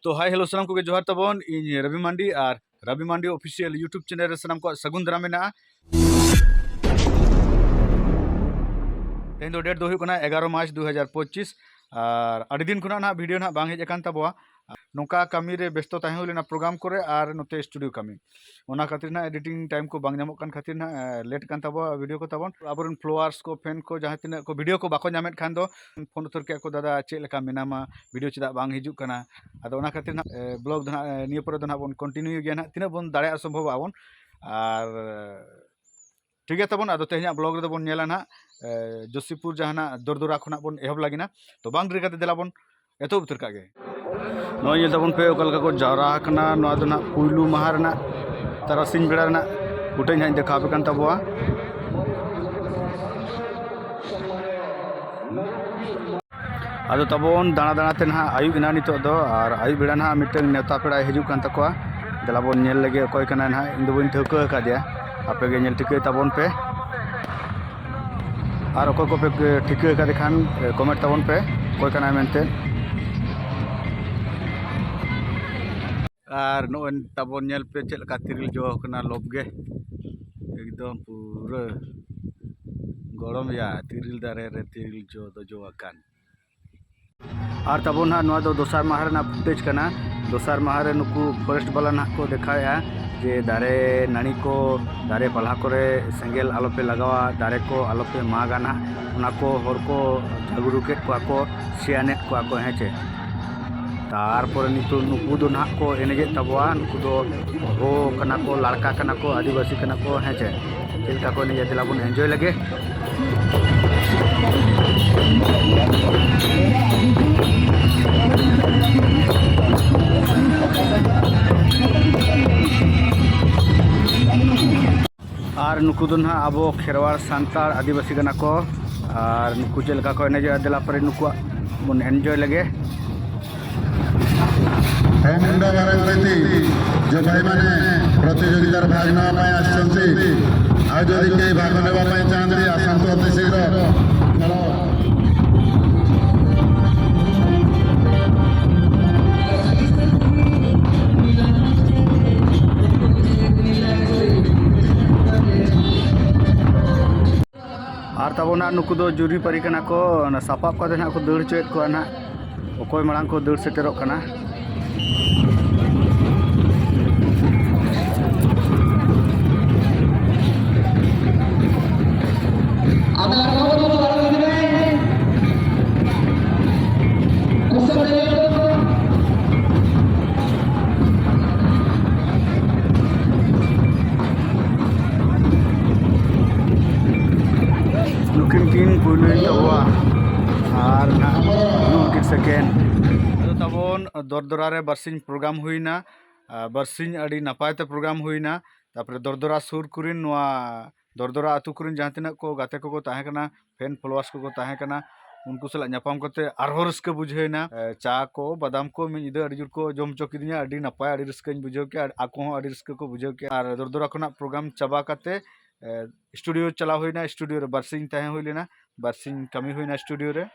तो hi hello सलाम को जोहार तबन इन रवि मांडी और रवि मांडी ऑफिशियल यूट्यूब चैनल रे सलाम को सगुन दाराम मेना तेन डेट दो 11 मार्च 2025 और अड़ी दिन खुना ना वीडियो ना बांग हेज अकान तबवा नोका कमी रे व्यस्त ताहे हुई लेना प्रोग्राम करे और नोते स्टूडियो कमी ओना खातिर ना एडिटिंग टाइम को बांग नामक खातिर ना लेट कान तबवा वीडियो को तबन आबरन फ्लोअर्स को फैन को जहां तिना को वीडियो को बाको नामेत खान दो फोन उतर के को दादा चे लेका मेनामा वीडियो चदा बांग हिजुक कना आदो ओना खातिर ना ब्लॉग दना निय पर दना बन कंटिन्यू गया ना तिना बन दाड़े असंभव आबन और ठीक है तबन आदो तेहना ब्लॉग रे बन नेला ना जोशीपुर जहाना दरदरा खना बन एहब लागिना तो बांग रे कते देला बन एतो उतर का गे नोय तबन पे ओकल को जावरा कना नोआ दना पुइलू माहा रना तारासिंग बेड़ा रना उठे हाई देखा पे कान तबवा आदो तबन दाना दाना ते ना आयु इना नितो दो और आयु बेड़ा ना मिटन नेता पेड़ा हिजु कान तकवा देला बन नेल लगे अकय कना ना इन दो बन ठौका का दिया आपे गे नेल टिके तबन पे और अकय को पे ठिके का देखान कमेंट तबन पे अकय कना मेनते और नोन तबन नेल पे चल का तिरिल जो कना लोबगे एकदम पूरा गरम या तिरिल दारे रे तिरिल जो दो जो अकान और तबन हा नोआ दो दोसार माह रेना फुटेज कना दोसार माह रे नुकु फॉरेस्ट वाला ना को देखाया जे दारे नानी को दारे पलहा करे सेंगेल आलोपे लगावा दारे को आलोपे मागा ना उना को हर को जागरूकेट को सियानेट को हेचे तारपर नितो नुकु दो ना को एनेजे तबवा नुकु दो हो कना को लड़का कना को आदिवासी कना को हेचे चिलका को निजे दिला बन एंजॉय लगे और नुकु दो ना अब खेरवाड़ सांतार आदिवासी कना को और नुकु चिलका को एनेजे दिला पर नुकु बन एंजॉय लगे मुंडा भारती जो भाई मैंने प्रतियोगितार भाग ना आसछन्ति आ जदि के भाग नेबा पय चाहन्ति आसंतु अति शीघ्र और तबना नुकु दो जुरी परी कना को सापाब का ना को दौड़ चोएत को ना अकय मांग को दौड़ सेटेरोक कना looking king puluin tawa और ना लुकिन सेकेंड तबन दरदरा रे बरसिंग प्रोग्राम हुईना बरसिंग अड़ी नपाय ते प्रोग्राम हुईना तापर दरदरा सुर कुरिन नोआ दरदरा आतु कुरिन जहां तिना को गाते को ताहे कना फैन फॉलोअर्स को ताहे कना उनको सला न्यापाम करते आरो रस्के बुझेना चा को बादाम को मी इदे अड़ी जुर को जम चोकिदिया अड़ी नपाय अड़ी रस्के बुझेव के आको अड़ी रस्के को बुझेव के और दरदरा खना प्रोग्राम चबा करते स्टूडियो चला हुईना स्टूडियो रे बरसिंग ताहे हुई लेना बरसिंग कमी हुईना स्टूडियो रे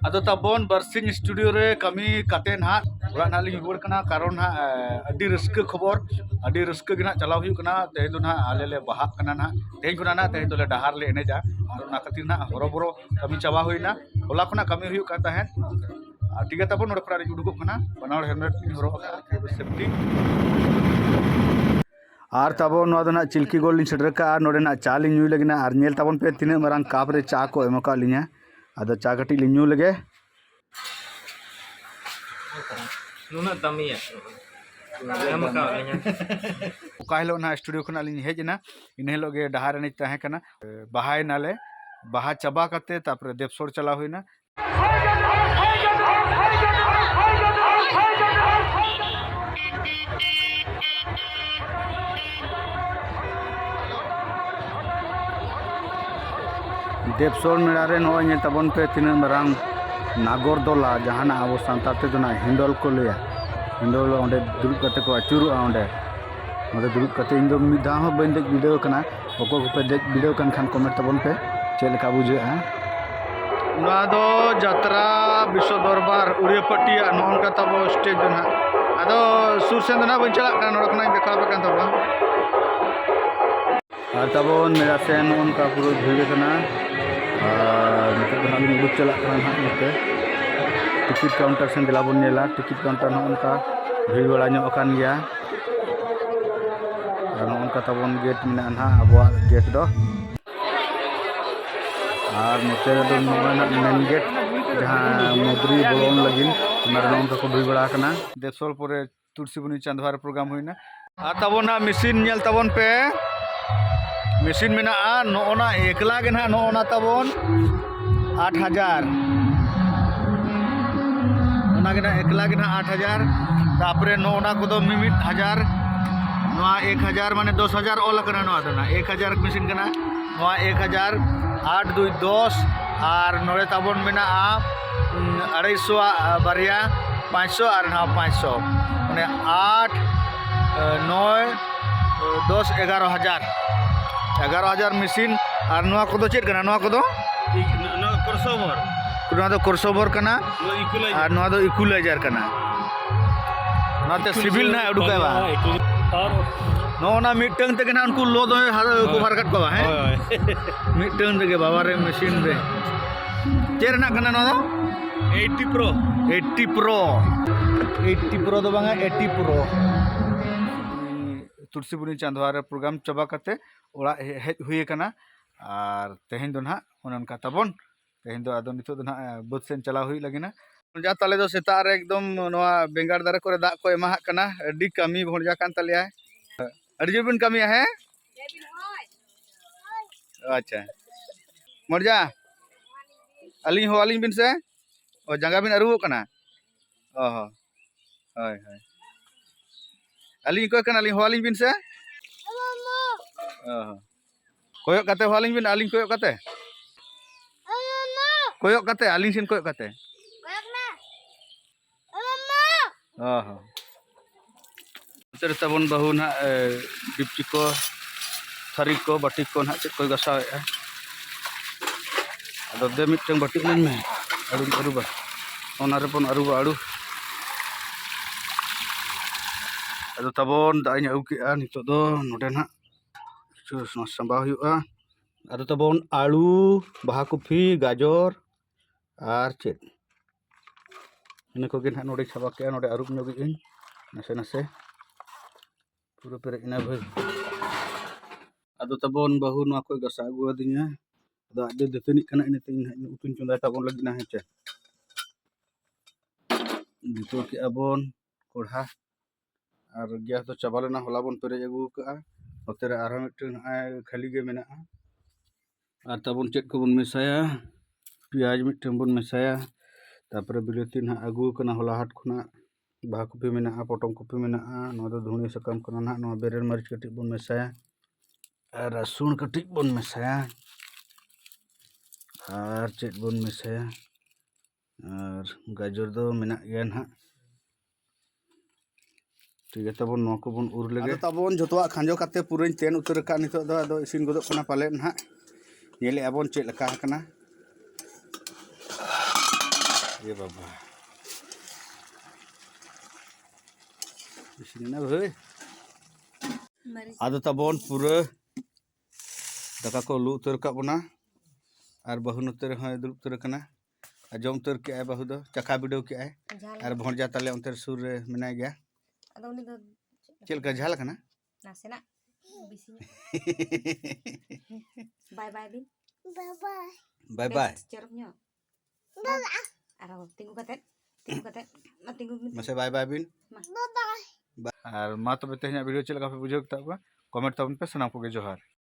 आदो तबन बरसिंग स्टूडियो रे कमी काटे ना ओरा ना लिंग रुवार कना कारण ना अडी रस्के खबर अडी रस्के गिना चला हुई कना तेहे दो ना आले ले बहा कना ना तेहे गुना ना तेहे दोले डहार ले एनेजा और ना खातिर ना हरोबरो कमी चाबा हुईना होला खना कमी हुई का ताहे ठीक है तबन नोडे प्रारी उडुको कना बनावड़ हेलमेट नि हरो सेफ्टी और तबो नोआ दो ना चिल्की गोल लिंग सेटर का नोडे ना चा लिंग न्यू लगिना और नेल तबन पे तिने मरांग काप रे चा को एमका लिंगा आदो चा कटी लिंग न्यू लगे नुना तमिया एमका लिंगा काहलो ना स्टूडियो खना लिंग हेजना इन हेलो गे डहार नि ताहे कना बहाय नाले बहा चबा करते तापर देवसोर चला हुईना देवसोर मेड़ा रे नोय तबन पे तीन मरांग नागरदोला जहाना अब सानतार ते दोना हिंडोल को लिया हिंडोल ओंडे दुरुब कते को अचुरुआ ओंडे दुरुब कते इन दो मिद धाव बन देख वीडियो कना ओको पे देख वीडियो कन खान कमेंट तबन पे चेल का बुझे जतरा विश्व दरबार उड़ियापटिया नौका तब स्टेज ना Ado sur sen do na bañ chalak kan noda khonai dekha pe kan taba ar tabon mera sen onka puro bhide kana ar nite do hami uduk chalak kan ha nite ticket counter sen dela bon nela ticket counter no onka bhir bala nyok kan gya ar no onka tabon gate mena ha abwa gate do ar note do na main gate jahan modri bolon lagin onar no onka ko bhir bala kana desol pore तुलसीबुनी चांदवार programme हुई ना तबन ना machine nail तबन पे machine में ना नोना एकला के ना नोना तबन 8,000 ओना के ना एकला के ना 8,000 तापरे नोना को दो मिमिट 1,000 नोआ 1,000 माने 10,000 ओल कना नोआ दना 1,000 मशीन कना नोआ 1,000 8 2 10 और नोरे तबन में ना 250 बारिया 500 और ना 500 माने 8 9 10 11,000 मशीन और नोआ को दो चेक कना नोआ को दो क्रॉसओवर नोआ दो क्रॉसओवर कना और नोआ दो इक्वलाइजर कना नोआ ते सिविल ना उडुकाय बा नोना मिटंग ते कना उनको लो दो को मार्केट को है मिटंग ते के बाबा रे मशीन रे चेर ना कना नोआ 80 प्रो दो बांगा 80 प्रो तुलसीबुनी चांदवार प्रोग्राम चबा करते ओड़ा हेज हुई कना और तेहें दो ना उनका तबन तेहें दो आदो नितो दो ना बुध सेन चला हुई लगिना जा ताले दो सेता रे एकदम नोआ बेंगार दारे करे दा को एमा कना अडी कमी भोंजा कान तलिया अडी जबिन कमी है अच्छा मरजा अली हो अली बिन से ओ जंगा बिन अरु कना ओहो हाय हाय अली को कना अली हो अली बिन से ओहो कोयक कते हो अली बिन अली कोयक कते अली सिन कोयक कते ओहो तेर तबन बहु ना डिपची को थारी को बाटी को ना चेक कोई गसाव है अदो दे मिटंग बाटी मन में अरु अरुबा ओना रे पन अरुबा अरु अदो तबन दाई आउ के नितो दो नोडे ना चुस न संबा हुआ अदो तबन आलू बाहा कॉफी गाजर आर चेक इन को गिन नोडे छबा के नोडे अरुब ᱧᱚᱜ इन नसे नसे पूरा पेरे इना भाई अदो तबन बहु ᱱᱚᱣᱟ ᱠᱚ ᱜᱟᱥᱟ ᱟᱹᱜᱩ ᱟᱹᱫᱤᱧᱟ अदो आदे दतनी कना इनते उतुन चंदा तबन लगिना हेचे दितो के अबन कोढ़ा और गैस तो चाबा लेना होला बन पेरे अगु का ओते रे आरो मिटन खाली गे मेना और तबन चेक को बन मेसाया प्याज मिटन बन मेसाया तापरे बिलाती ना अगु कना होला हाट खुना बाहा कॉफी मेना पटम कॉफी मेना नो दो धुनी सकम कना ना नो बेरेल मरीच कटी बन मेसाया और रसुन कटी बन मेसाया और चेक बन मेसाया और गाजर दो मेना गया ना ठीक है तबन नो को बन उर लेगे तबन जतवा खांजो काते पुरन तेन उतर का नितो दो आदो इसिन गदो कना पाले ना नेले अबन चेक लका कना ये बाबा इसिन ना भाई आदो तबन पूरा दका को लु उतर का बना और बहुन उतर है दुल उतर कना जम उतर के आए बहु दो चका बिडो के आए और भोंजा तले उतर सुर मेना गया अदो उनी दो चल का झाल कना नासेना बिसी बाय बाय दिन बाय बाय चरप ᱧᱚᱜ बाय आरो तिंगु कते ना तिंगु मसे बाय बाय बिन बाय और मा तबे तेहना वीडियो चल का पे बुझो ता कमेंट तबन पे सना को जोहार।